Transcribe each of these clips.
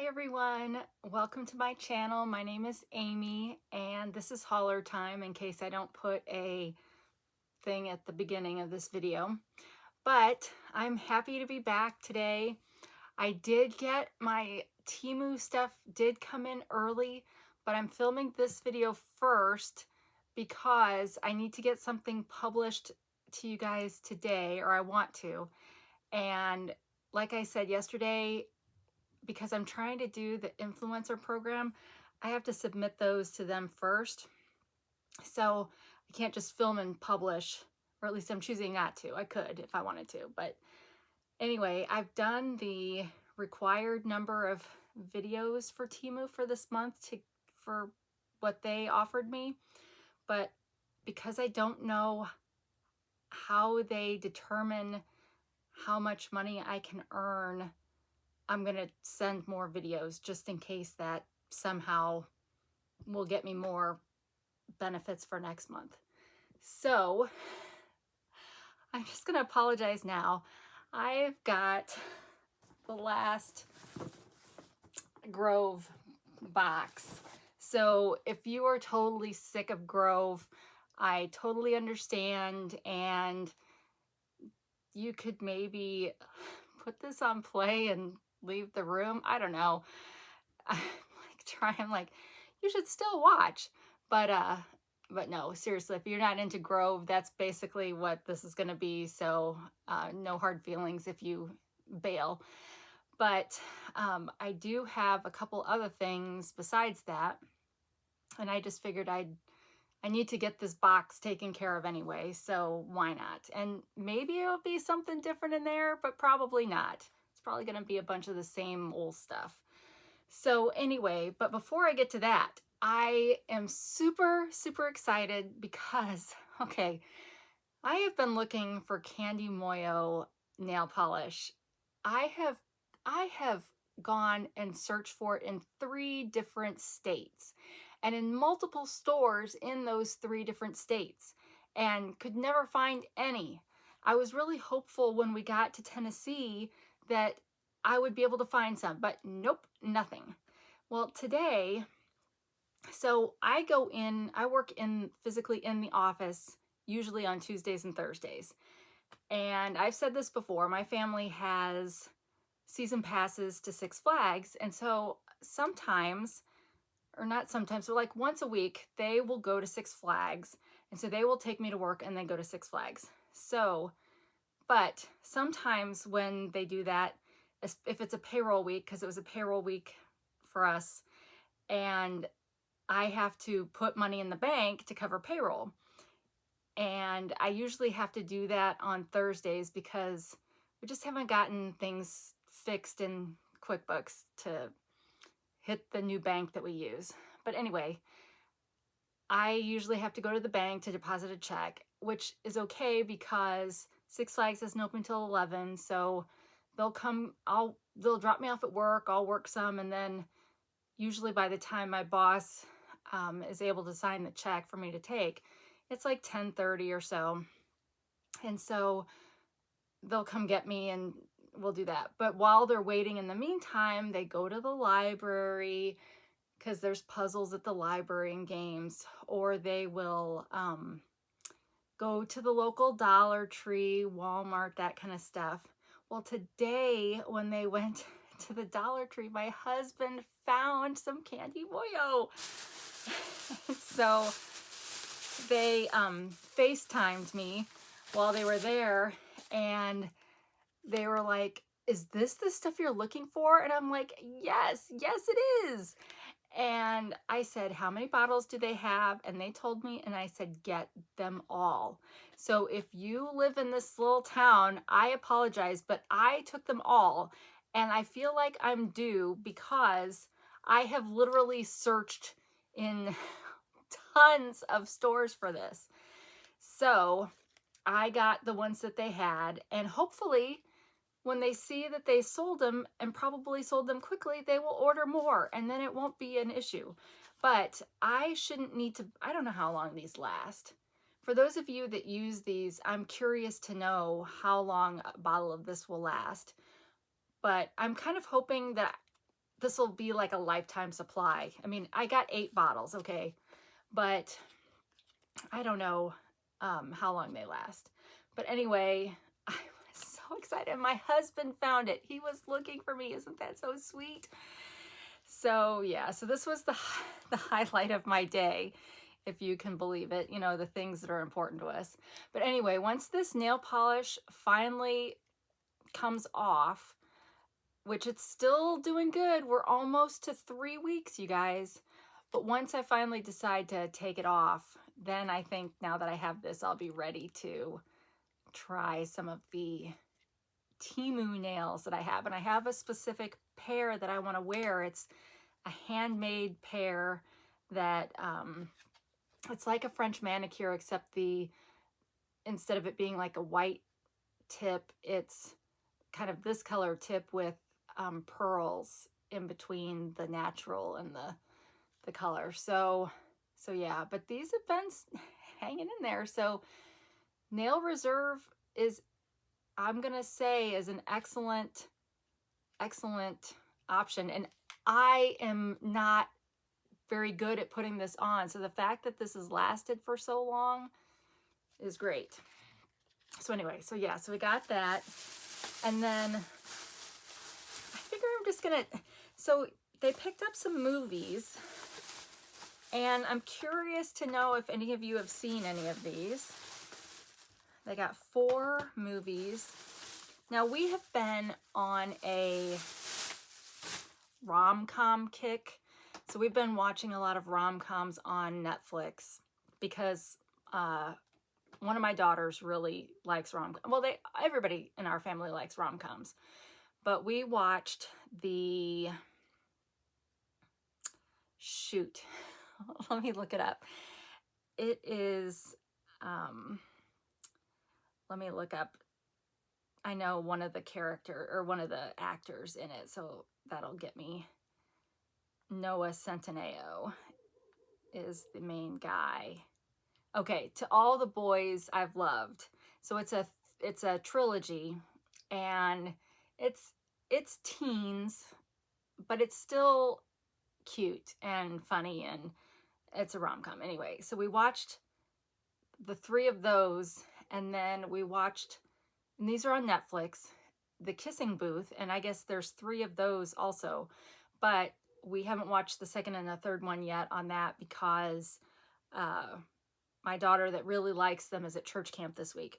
Hi everyone, welcome to my channel. My name is Amy and this is hauler time in case I don't put a thing at the beginning of this video. But I'm happy to be back today. I did get my Temu stuff did come in early, but I'm filming this video first because I need to get something published to you guys today, or I want to. And like I said yesterday, because I'm trying to do the influencer program, I have to submit those to them first. So I can't just film and publish, or at least I'm choosing not to. I could if I wanted to. But anyway, I've done the required number of videos for Temu for this month for what they offered me. But because I don't know how they determine how much money I can earn, I'm going to send more videos just in case that somehow will get me more benefits for next month. So I'm just going to apologize now. I've got the last Grove box. So if you are totally sick of Grove, I totally understand, and you could maybe put this on play and leave the room. I don't know. I'm like, you should still watch. But no, seriously, if you're not into Grove, that's basically what this is going to be. So no hard feelings if you bail. But I do have a couple other things besides that. And I just figured I need to get this box taken care of anyway, so why not? And maybe it'll be something different in there, but probably not. It's probably going to be a bunch of the same old stuff. So anyway, but before I get to that, I am super excited because, okay, I have been looking for Candy Moyo nail polish. I have gone and searched for it in 3 different states and in multiple stores in those 3 different states, and could never find any. I was really hopeful when we got to Tennessee that I would be able to find some, but nope, nothing. Well, today, so I work physically in the office, usually on Tuesdays and Thursdays. And I've said this before, my family has season passes to Six Flags. And so sometimes, or not sometimes, but like once a week, they will go to Six Flags. And so they will take me to work and then go to Six Flags. So, but sometimes when they do that, if it's a payroll week, because it was a payroll week for us, and I have to put money in the bank to cover payroll. And I usually have to do that on Thursdays because we just haven't gotten things fixed in QuickBooks to hit the new bank that we use. But anyway, I usually have to go to the bank to deposit a check, which is okay because Six Flags doesn't open until 11. So they'll drop me off at work, I'll work some, and then usually by the time my boss is able to sign the check for me to take, it's like 10:30 or so. And so they'll come get me and we'll do that. But while they're waiting in the meantime, they go to the library because there's puzzles at the library and games, or they will go to the local Dollar Tree, Walmart, that kind of stuff. Well, today when they went to the Dollar Tree, my husband found some Candy Moyo. So they FaceTimed me while they were there, and they were like, is this the stuff you're looking for? And I'm like, yes it is. And I said, how many bottles do they have? And they told me, and I said, get them all. So if you live in this little town, I apologize, but I took them all. And I feel like I'm due because I have literally searched in tons of stores for this. So I got the ones that they had, and hopefully when they see that they sold them, and probably sold them quickly, they will order more and then it won't be an issue. But I shouldn't need to, I don't know how long these last. For those of you that use these, I'm curious to know how long a bottle of this will last. But I'm kind of hoping that this will be like a lifetime supply. I mean, I got 8 bottles, okay, but I don't know how long they last. But anyway, I was so excited. My husband found it. He was looking for me. Isn't that so sweet? So yeah, so this was the highlight of my day, if you can believe it, you know, the things that are important to us. But anyway, once this nail polish finally comes off, which it's still doing good, we're almost to 3 weeks, you guys. But once I finally decide to take it off, then I think now that I have this, I'll be ready to try some of the Temu nails that I have. And I have a specific pair that I want to wear. It's a handmade pair that it's like a French manicure, except instead of it being like a white tip, it's kind of this color tip with pearls in between the natural and the color. So yeah, but these have been hanging in there. So Nail Reserve is, I'm gonna say, is an excellent option. And I am not very good at putting this on, so the fact that this has lasted for so long is great. So anyway, so yeah, so we got that. And then I figure I'm just gonna, so they picked up some movies, and I'm curious to know if any of you have seen any of these. They got 4 movies. Now, we have been on a rom-com kick. So we've been watching a lot of rom-coms on Netflix because one of my daughters really likes rom-coms. Well, everybody in our family likes rom-coms. But we watched shoot, let me look it up. It is, let me look up. I know one of the actors in it, so that'll get me. Noah Centineo is the main guy. Okay, To All the Boys I've Loved. So it's a trilogy, and it's teens, but it's still cute and funny, and it's a rom-com. Anyway, so we watched the 3 of those, and then we watched, and these are on Netflix, The Kissing Booth, and I guess there's 3 of those also, but we haven't watched the second and the third one yet on that because my daughter that really likes them is at church camp this week.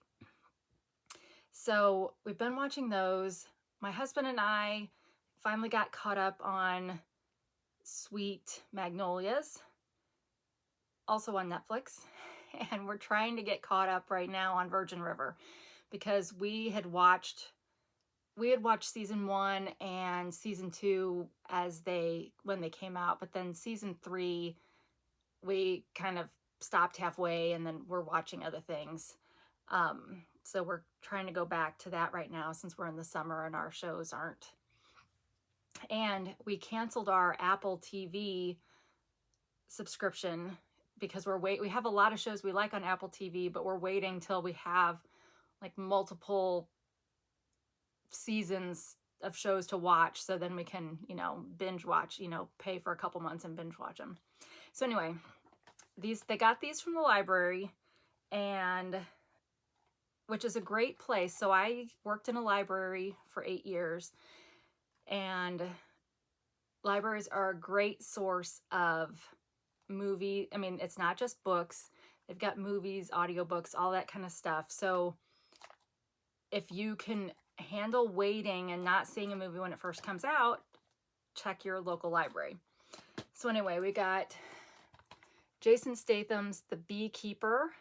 So we've been watching those. My husband and I finally got caught up on Sweet Magnolias, also on Netflix. And we're trying to get caught up right now on Virgin River because we had watched season 1 and season 2 when they came out, but then season 3 we kind of stopped halfway, and then we're watching other things. So we're trying to go back to that right now since we're in the summer and our shows aren't. And we canceled our Apple TV subscription because we have a lot of shows we like on Apple TV, but we're waiting till we have like multiple seasons of shows to watch, so then we can, binge watch, pay for a couple months and binge watch them. So anyway, they got these from the library, and which is a great place. So I worked in a library for 8 years, and libraries are a great source of movie. I mean, it's not just books. They've got movies, audiobooks, all that kind of stuff. So if you can handle waiting and not seeing a movie when it first comes out, check your local library. So anyway, we got Jason Statham's The Beekeeper,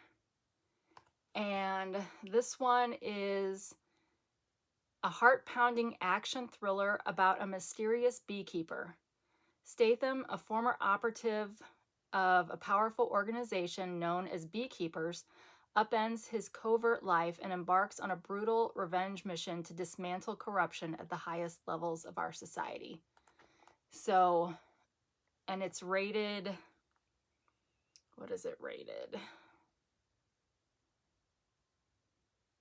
and this one is a heart-pounding action thriller about a mysterious beekeeper. Statham, a former operative of a powerful organization known as Beekeepers, upends his covert life and embarks on a brutal revenge mission to dismantle corruption at the highest levels of our society. So, and it's rated, what is it rated?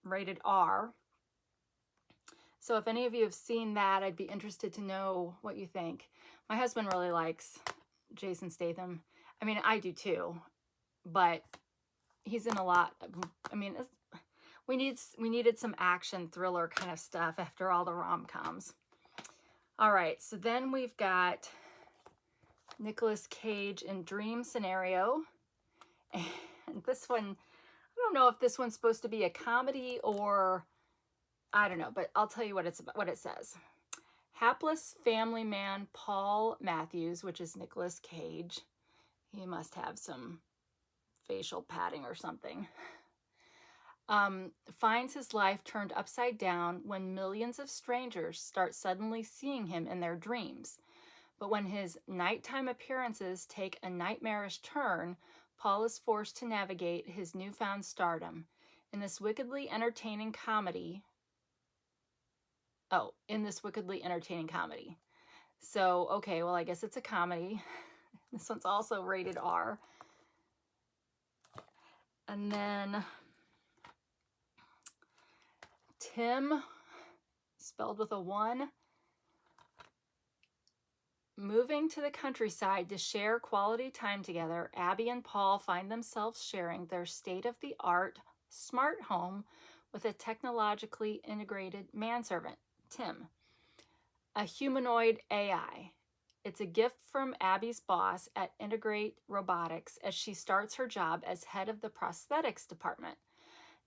Rated R. So if any of you have seen that, I'd be interested to know what you think. My husband really likes Jason Statham. I mean, I do too, but he's in a lot. I mean, we needed some action thriller kind of stuff after all the rom-coms. All right, so then we've got Nicolas Cage in Dream Scenario. And this one, I don't know if this one's supposed to be a comedy or I don't know, but I'll tell you what it's about, what it says. Hapless family man Paul Matthews, which is Nicolas Cage. He must have some facial padding or something. Finds his life turned upside down when millions of strangers start suddenly seeing him in their dreams. But when his nighttime appearances take a nightmarish turn, Paul is forced to navigate his newfound stardom. In this wickedly entertaining comedy. So, okay, well, I guess it's a comedy. This one's also rated R. And then Tim, spelled with a 1, moving to the countryside to share quality time together, Abby and Paul find themselves sharing their state-of-the-art smart home with a technologically integrated manservant, Tim, a humanoid AI. It's a gift from Abby's boss at Integrate Robotics as she starts her job as head of the prosthetics department.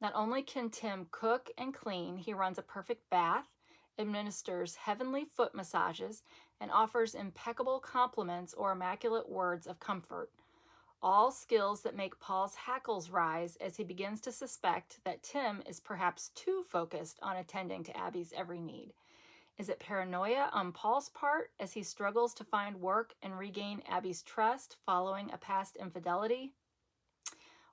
Not only can Tim cook and clean, he runs a perfect bath, administers heavenly foot massages, and offers impeccable compliments or immaculate words of comfort. All skills that make Paul's hackles rise as he begins to suspect that Tim is perhaps too focused on attending to Abby's every need. Is it paranoia on Paul's part as he struggles to find work and regain Abby's trust following a past infidelity?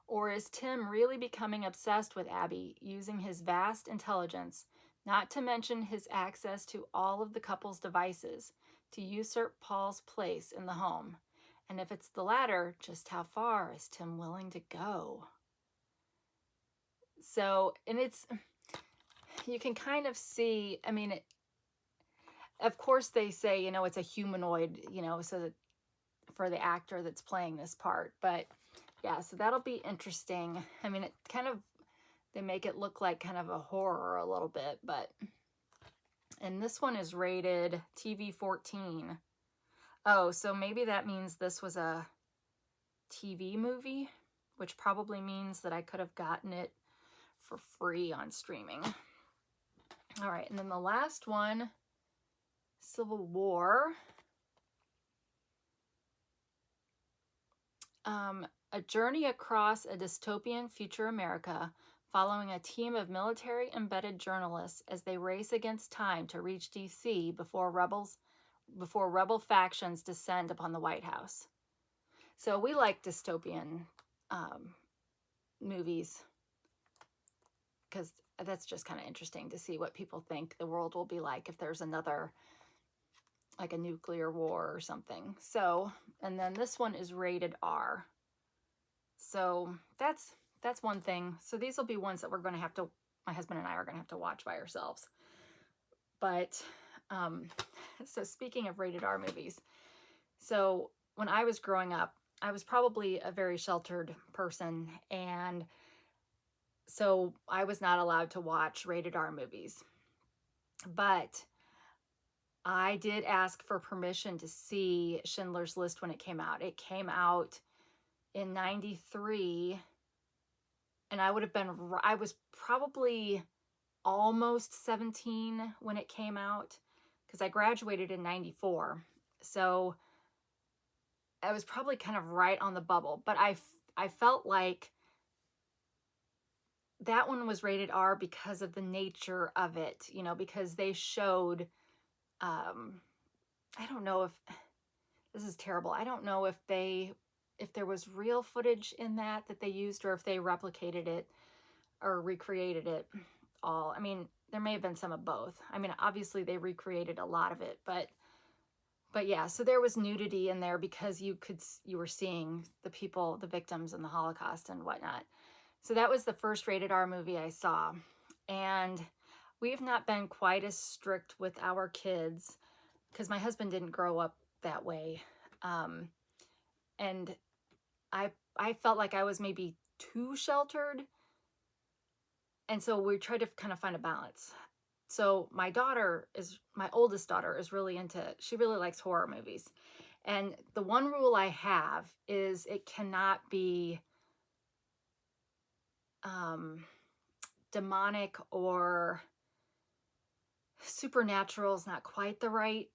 Or is Tim really becoming obsessed with Abby, using his vast intelligence, not to mention his access to all of the couple's devices, to usurp Paul's place in the home? And if it's the latter, just how far is Tim willing to go? So, and you can kind of see, I mean, of course they say, it's a humanoid, so that for the actor that's playing this part. But yeah, so that'll be interesting. I mean, they make it look like kind of a horror a little bit, and this one is rated TV 14. Oh, so maybe that means this was a TV movie, which probably means that I could have gotten it for free on streaming. All right, and then the last one, Civil War. A journey across a dystopian future America, following a team of military-embedded journalists as they race against time to reach D.C. before rebel factions descend upon the White House. So we like dystopian movies because that's just kind of interesting to see what people think the world will be like if there's another, like a nuclear war or something. So, and then this one is rated R. So that's one thing. So these will be ones that my husband and I are going to have to watch by ourselves. But, so speaking of rated R movies, so when I was growing up, I was probably a very sheltered person, and so I was not allowed to watch rated R movies. But I did ask for permission to see Schindler's List when it came out. It came out in 93, and I was probably almost 17 when it came out, because I graduated in 94. So I was probably kind of right on the bubble, but I felt like that one was rated R because of the nature of it, because they showed, I don't know if, this is terrible, I don't know if there was real footage in that they used, or if they replicated it or recreated it all. I mean, there may have been some of both. I mean, obviously they recreated a lot of it, but yeah, so there was nudity in there because you were seeing the victims in the Holocaust and whatnot. So that was the first rated R movie I saw. And we've not been quite as strict with our kids because my husband didn't grow up that way. And I felt like I was maybe too sheltered. And so we tried to kind of find a balance. So my oldest daughter is really she really likes horror movies. And the one rule I have is it cannot be demonic or supernatural is not quite the right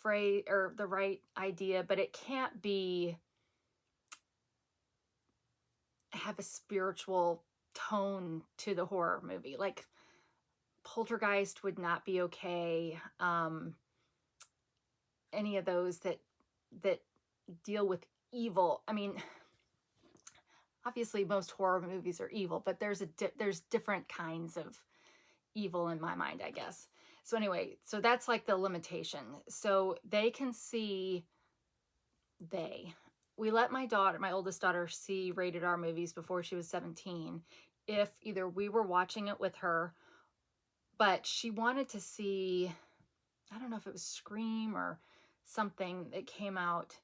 phrase or the right idea, but it can't have a spiritual tone to the horror movie. Like Poltergeist would not be okay. Any of those that deal with evil. I mean, obviously most horror movies are evil, but there's different kinds of evil in my mind, I guess. So anyway, so that's like the limitation. So they can see we let my oldest daughter, see rated R movies before she was 17 if either we were watching it with her, but she wanted to see, I don't know if it was Scream or something that came out,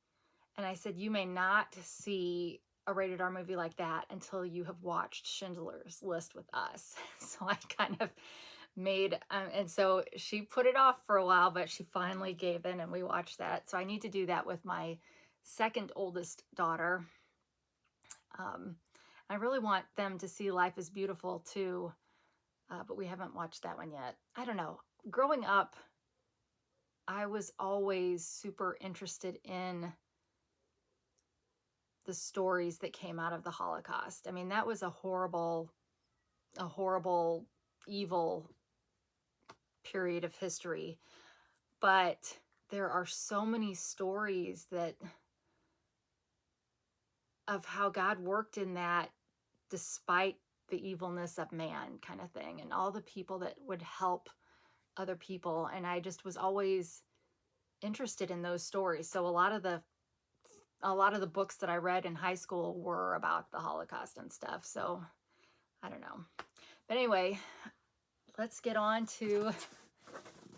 and I said, you may not see a rated R movie like that until you have watched Schindler's List with us. So I kind of made, and so she put it off for a while, but she finally gave in and we watched that. So I need to do that with my second oldest daughter. I really want them to see Life is Beautiful too, but we haven't watched that one yet. I don't know. Growing up, I was always super interested in the stories that came out of the Holocaust. I mean, that was a horrible, evil period of history. But there are so many stories of how God worked in that despite the evilness of man, kind of thing, and all the people that would help other people. And I just was always interested in those stories. So a lot of the books that I read in high school were about the Holocaust and stuff. So I don't know. But anyway, let's get on to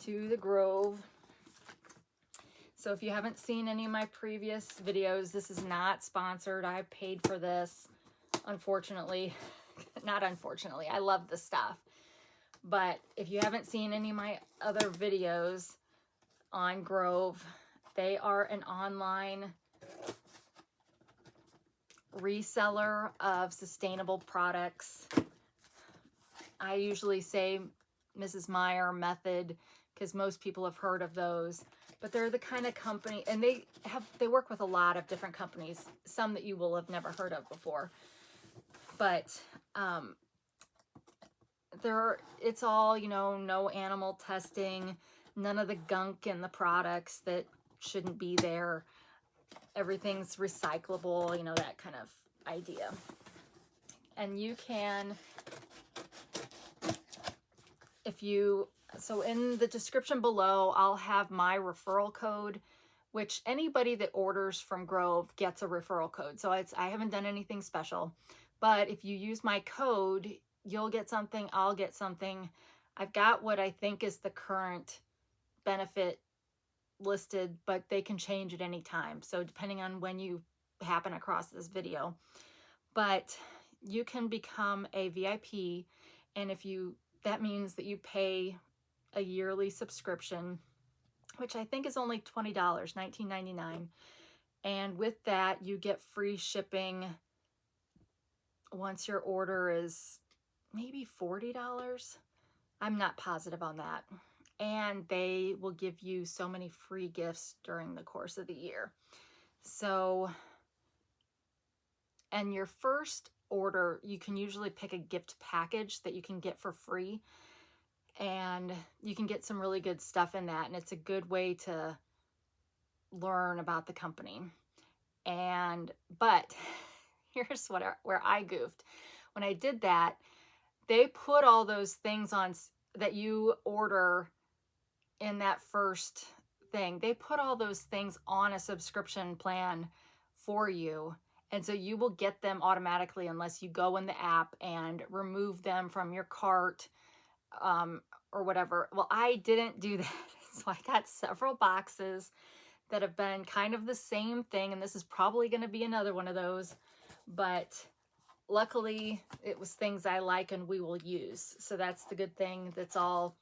the Grove. So if you haven't seen any of my previous videos, this is not sponsored. I paid for this, unfortunately. Not unfortunately. I love the stuff. But if you haven't seen any of my other videos on Grove, they are an online reseller of sustainable products. I usually say Mrs. Meyer method because most people have heard of those. But they're the kind of company, and they work with a lot of different companies, some that you will have never heard of before. But it's all, no animal testing, none of the gunk in the products that shouldn't be there. Everything's recyclable, that kind of idea. And you can, so in the description below, I'll have my referral code, which anybody that orders from Grove gets a referral code. So I haven't done anything special, but if you use my code, you'll get something, I'll get something. I've got what I think is the current benefit listed, but they can change at any time. So depending on when you happen across this video, but you can become a VIP. And that means that you pay a yearly subscription, which I think is only $20, $19.99. And with that, you get free shipping once your order is maybe $40. I'm not positive on that. And they will give you so many free gifts during the course of the year. So, and your first order, you can usually pick a gift package that you can get for free. And you can get some really good stuff in that. And it's a good way to learn about the company. But here's where I goofed. When I did that, they put all those things on that you order in that first thing. They put all those things on a subscription plan for you. And so you will get them automatically unless you go in the app and remove them from your cart. or whatever. Well, I didn't do that. So I got several boxes that have been kind of the same thing, and this is probably going to be another one of those, but luckily it was things I like and we will use. So that's the good thing. That's all,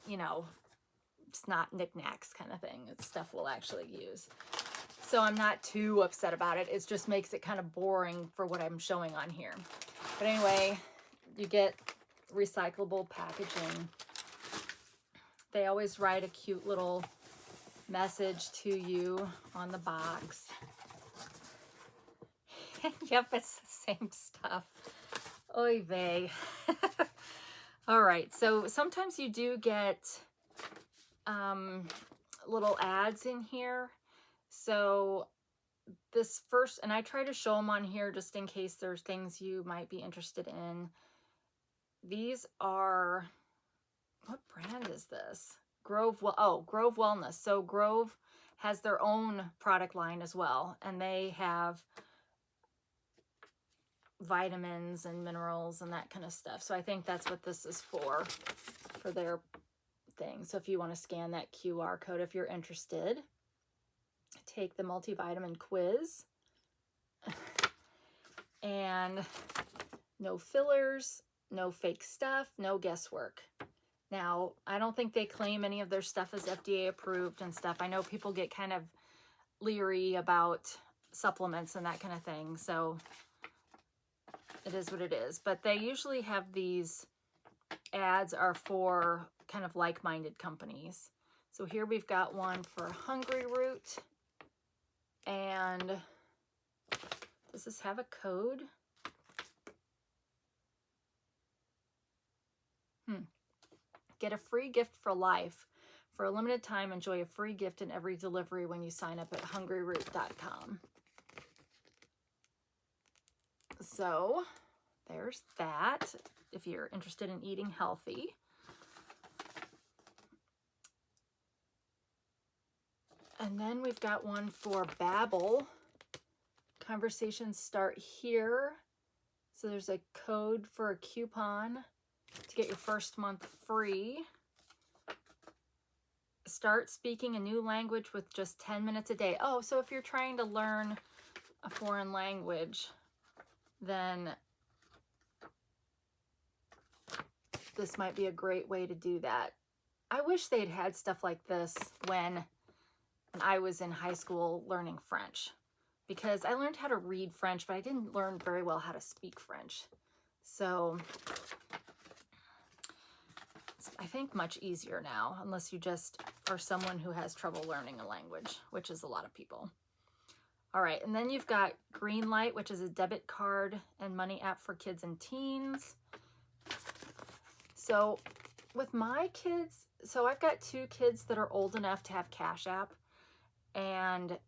you know, it's not knickknacks kind of thing. It's stuff we'll actually use. So I'm not too upset about it. It just makes it kind of boring for what I'm showing on here. But anyway, you get recyclable packaging. They always write a cute little message to you on the box. Yep, it's the same stuff. Oy vey. All right, so sometimes you do get little ads in here. So this first, and I try to show them on here just in case there's things you might be interested in. These are, what brand is this? Grove Wellness. So Grove has their own product line as well, and they have vitamins and minerals and that kind of stuff. So I think that's what this is for their thing. So if you want to scan that QR code if you're interested, take the multivitamin quiz. And no fillers, no fake stuff, no guesswork. Now, I don't think they claim any of their stuff is FDA approved and stuff. I know people get kind of leery about supplements and that kind of thing. So it is what it is. But they usually have these ads are for kind of like-minded companies. So here we've got one for Hungry Root. And does this have a code? Get a free gift for life. For a limited time, enjoy a free gift in every delivery when you sign up at hungryroot.com. So there's that, if you're interested in eating healthy. And then we've got one for Babbel. Conversations start here. So there's a code for a coupon to get your first month free. Start speaking a new language with just 10 minutes a day. Oh, so if you're trying to learn a foreign language, then this might be a great way to do that. I wish they'd had stuff like this when I was in high school learning French, because I learned how to read French, but I didn't learn very well how to speak French. So it's, I think, much easier now, unless you just are someone who has trouble learning a language, which is a lot of people. All right, and then you've got Greenlight, which is a debit card and money app for kids and teens. So with my kids, so I've got 2 kids that are old enough to have Cash App, and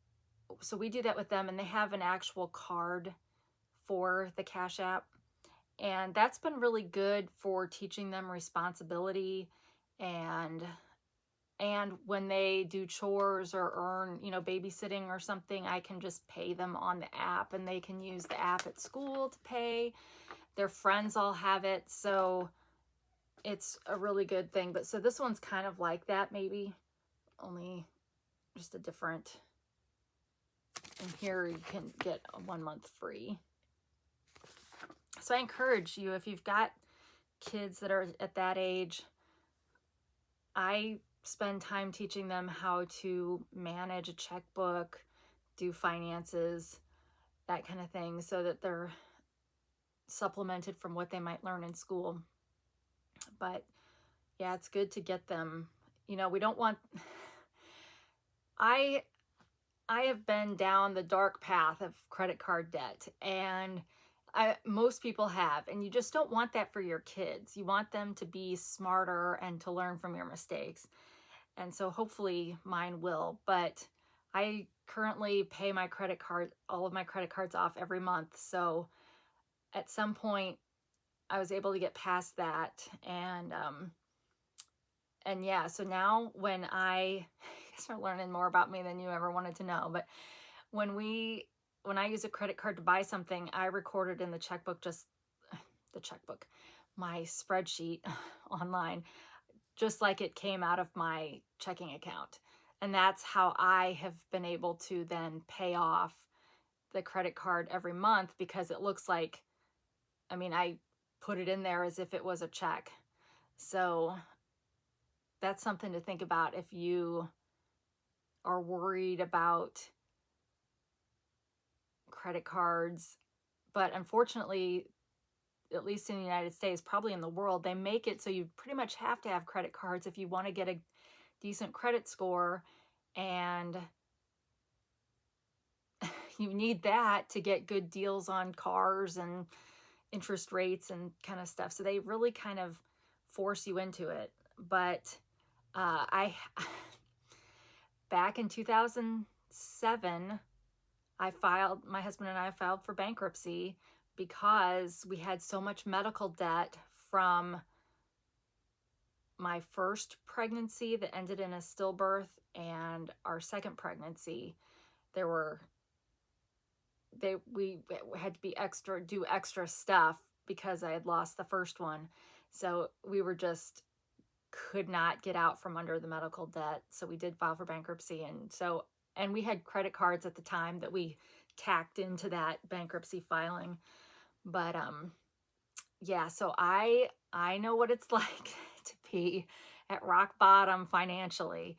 so we do that with them, and they have an actual card for the Cash App, and that's been really good for teaching them responsibility, and when they do chores or earn, you know, babysitting or something, I can just pay them on the app, and they can use the app at school to pay. Their friends all have it, so it's a really good thing. But so this one's kind of like that, maybe, only just a different, and here you can get 1 month free. So I encourage you, if you've got kids that are at that age, I spend time teaching them how to manage a checkbook, do finances, that kind of thing, so that they're supplemented from what they might learn in school. But yeah, it's good to get them, you know, we don't want, I have been down the dark path of credit card debt, and most people have, and you just don't want that for your kids. You want them to be smarter and to learn from your mistakes. And so hopefully mine will, but I currently pay my credit card, all of my credit cards off every month. So at some point I was able to get past that. And yeah, so now when you guys are learning more about me than you ever wanted to know, but when I use a credit card to buy something, I recorded in the checkbook, my spreadsheet online, just like it came out of my checking account. And that's how I have been able to then pay off the credit card every month, because it looks like, I mean, I put it in there as if it was a check. So that's something to think about if you are worried about credit cards. But unfortunately, at least in the United States, probably in the world, they make it so you pretty much have to have credit cards if you want to get a decent credit score. And you need that to get good deals on cars and interest rates and kind of stuff. So they really kind of force you into it. But I back in 2007, my husband and I filed for bankruptcy because we had so much medical debt from my first pregnancy that ended in a stillbirth and our second pregnancy. We had to do extra stuff because I had lost the first one. So we were just could not get out from under the medical debt. So we did file for bankruptcy. And we had credit cards at the time that we tacked into that bankruptcy filing. But yeah, so I know what it's like to be at rock bottom financially,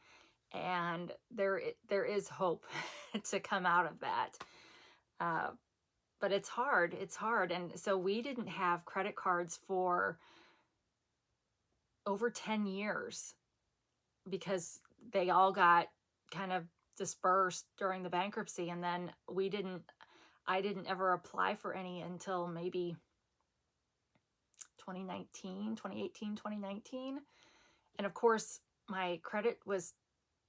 and there is hope to come out of that. But it's hard. And so we didn't have credit cards for over 10 years because they all got kind of dispersed during the bankruptcy. And then I didn't ever apply for any until maybe 2018, 2019. And of course, my credit was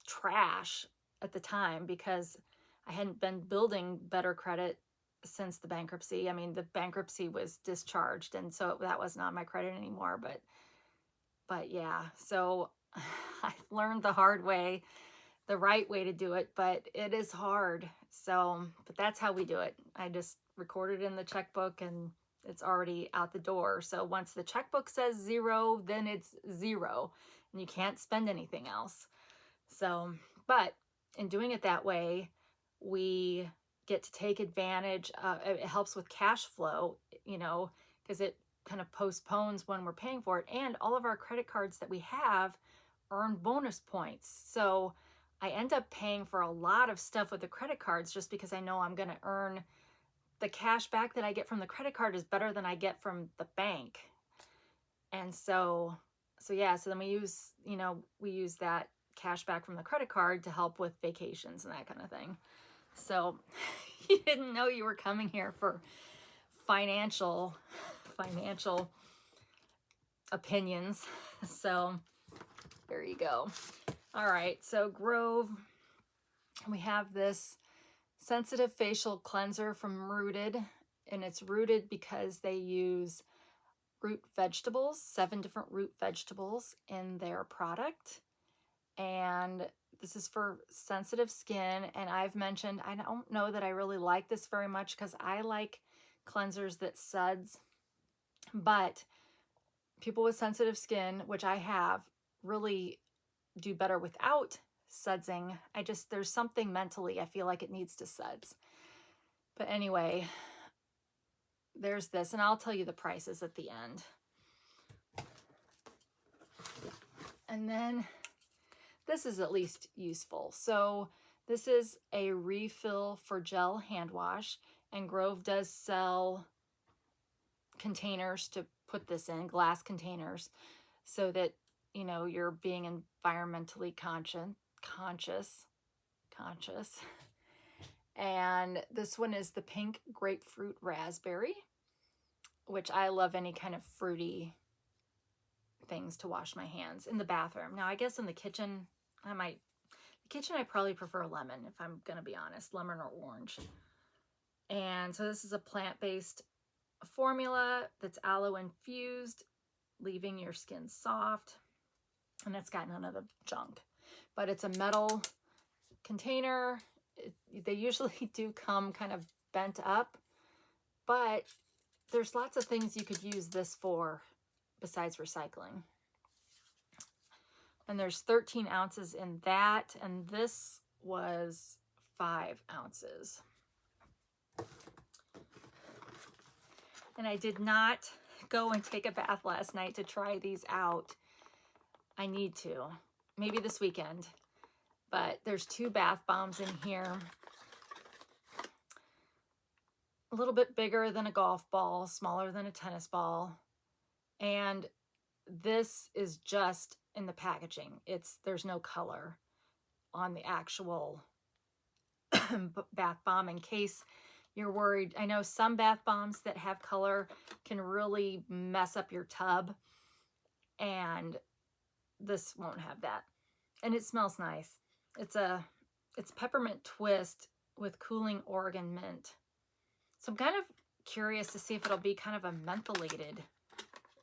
trash at the time because I hadn't been building better credit since the bankruptcy. I mean, the bankruptcy was discharged, and so that wasn't on my credit anymore. But yeah, so I learned the hard way, the right way to do it, but it is hard. So, but that's how we do it. I just record it in the checkbook and it's already out the door. So once the checkbook says zero, then it's zero and you can't spend anything else. So, but in doing it that way, we get to take advantage. It helps with cash flow, because it kind of postpones when we're paying for it. And all of our credit cards that we have earn bonus points. So I end up paying for a lot of stuff with the credit cards just because I know I'm going to earn the cash back that I get from the credit card is better than I get from the bank. And so yeah, so then we use that cash back from the credit card to help with vacations and that kind of thing. So you didn't know you were coming here for financial opinions. So there you go. All right, so Grove, we have this sensitive facial cleanser from Rooted, and it's Rooted because they use root vegetables, 7 different root vegetables in their product. And this is for sensitive skin. And I've mentioned, I don't know that I really like this very much because I like cleansers that suds, but people with sensitive skin, which I have, really do better without sudsing. There's something mentally, I feel like it needs to suds. But anyway, there's this, and I'll tell you the prices at the end. And then this is at least useful. So this is a refill for gel hand wash, and Grove does sell containers to put this in, glass containers, so that you're being environmentally conscious. And this one is the pink grapefruit raspberry, which I love any kind of fruity things to wash my hands in the bathroom. Now, I guess in the kitchen, I probably prefer lemon, if I'm going to be honest, lemon or orange. And so this is a plant-based formula that's aloe infused, leaving your skin soft. And it's got none of the junk, but it's a metal container. They usually do come kind of bent up, but there's lots of things you could use this for besides recycling. And there's 13 ounces in that, and this was 5 ounces. And I did not go and take a bath last night to try these out. I need to, maybe this weekend. But there's 2 bath bombs in here. A little bit bigger than a golf ball, smaller than a tennis ball. And this is just in the packaging. There's no color on the actual bath bomb, in case you're worried. I know some bath bombs that have color can really mess up your tub, and this won't have that. And it smells nice. It's peppermint twist with cooling Oregon mint. So I'm kind of curious to see if it'll be kind of a mentholated.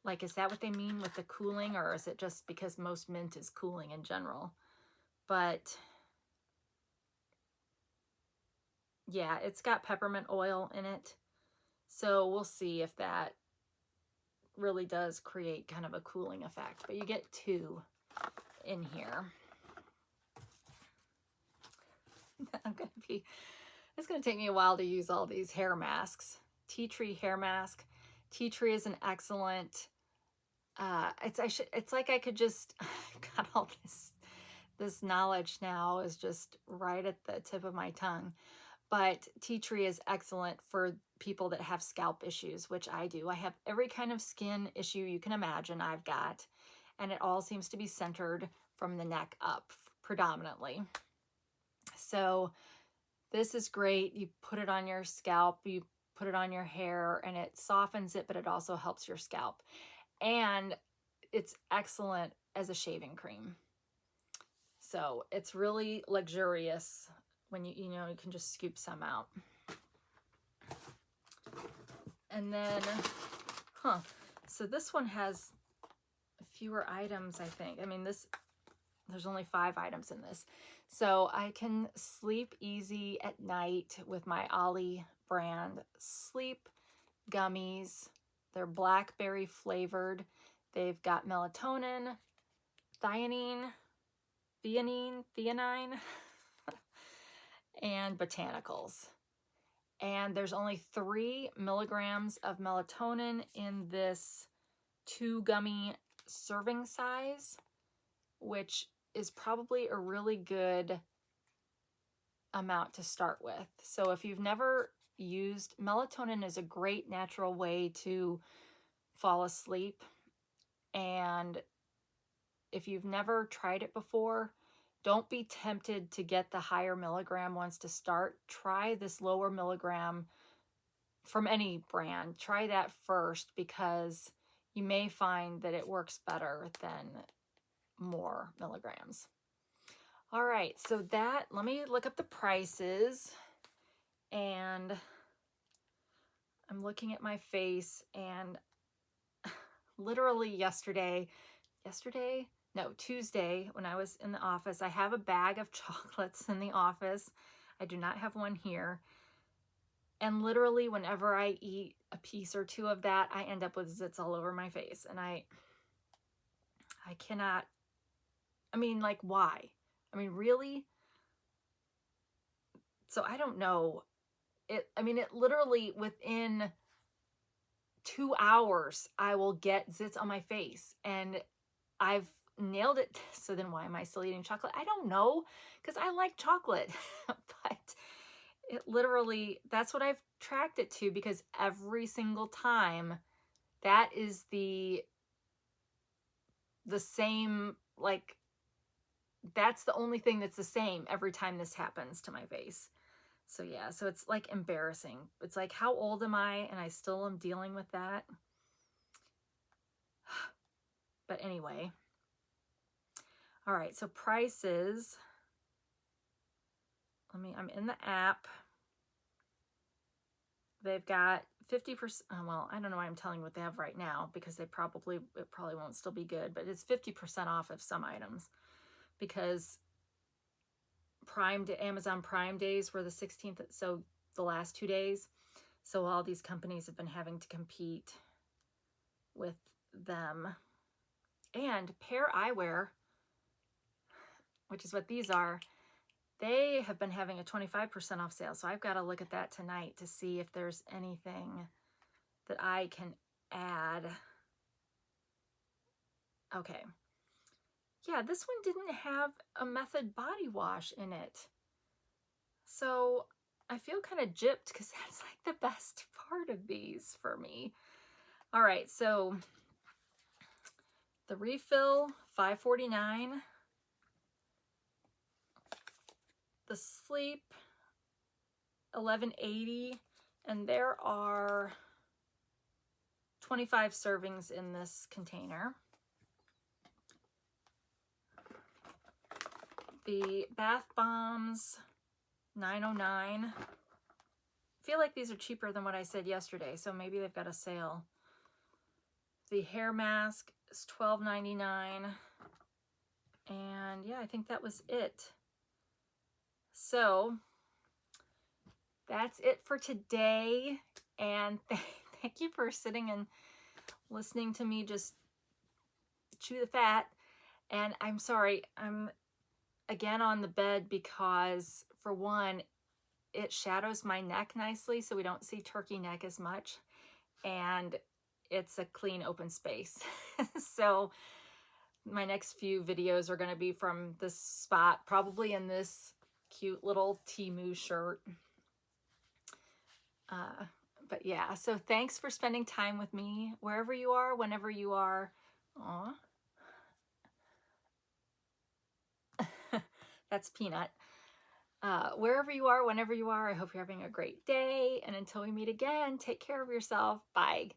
Like, is that what they mean with the cooling, or is it just because most mint is cooling in general? But yeah, it's got peppermint oil in it. So we'll see if that really does create kind of a cooling effect. But you get 2 in here. It's going to take me a while to use all these hair masks. Tea tree hair mask. Tea tree is an excellent, it's like I could just, I've got all this knowledge now is just right at the tip of my tongue. But tea tree is excellent for people that have scalp issues, which I do. I have every kind of skin issue you can imagine I've got, and it all seems to be centered from the neck up predominantly. So this is great. You put it on your scalp, you put it on your hair, and it softens it, but it also helps your scalp. And it's excellent as a shaving cream. So it's really luxurious when you can just scoop some out. And then, so this one has fewer items, I think. I mean, there's only 5 items in this. So I can sleep easy at night with my Ollie brand sleep gummies. They're blackberry flavored. They've got melatonin, theanine, and botanicals. And there's only 3 milligrams of melatonin in this 2 gummy serving size, which is probably a really good amount to start with. So if you've never used, melatonin is a great natural way to fall asleep. And if you've never tried it before, don't be tempted to get the higher milligram ones to start. Try this lower milligram from any brand. Try that first, because you may find that it works better than more milligrams. All right, so let me look up the prices. And I'm looking at my face, and literally Tuesday, when I was in the office, I have a bag of chocolates in the office. I do not have one here. And literally whenever I eat a piece or 2 of that, I end up with zits all over my face. And I cannot, I mean, like, why? I mean, really? So I don't know. It literally within 2 hours, I will get zits on my face, and I've nailed it. So then why am I still eating chocolate? I don't know, because I like chocolate, but it literally, that's what I've tracked it to, because every single time that is the same, like, that's the only thing that's the same every time this happens to my face. So yeah, so it's like embarrassing. It's like, how old am I? And I still am dealing with that. But anyway. All right, so prices. I'm in the app. They've got 50%. Well, I don't know why I'm telling you what they have right now, because it probably won't still be good, but it's 50% off of some items, because Amazon Prime days were the 16th, so the last 2 days. So all these companies have been having to compete with them. And Pair Eyewear, which is what these are, they have been having a 25% off sale. So I've got to look at that tonight to see if there's anything that I can add. Okay. Yeah, this one didn't have a Method body wash in it. So I feel kind of gypped because that's like the best part of these for me. All right, so the refill, $5.49. The sleep, $11.80. And there are 25 servings in this container. The bath bombs, $9.09. I feel like these are cheaper than what I said yesterday, so maybe they've got a sale. The hair mask is $12.99. And yeah, I think that was it. So that's it for today. And thank you for sitting and listening to me just chew the fat. And I'm sorry, I'm again on the bed because, for one, it shadows my neck nicely so we don't see turkey neck as much. And it's a clean open space. So my next few videos are going to be from this spot, probably in this cute little Temu shirt. But yeah, so thanks for spending time with me, wherever you are, whenever you are. Aw. That's Peanut. Wherever you are, whenever you are, I hope you're having a great day. And until we meet again, take care of yourself. Bye.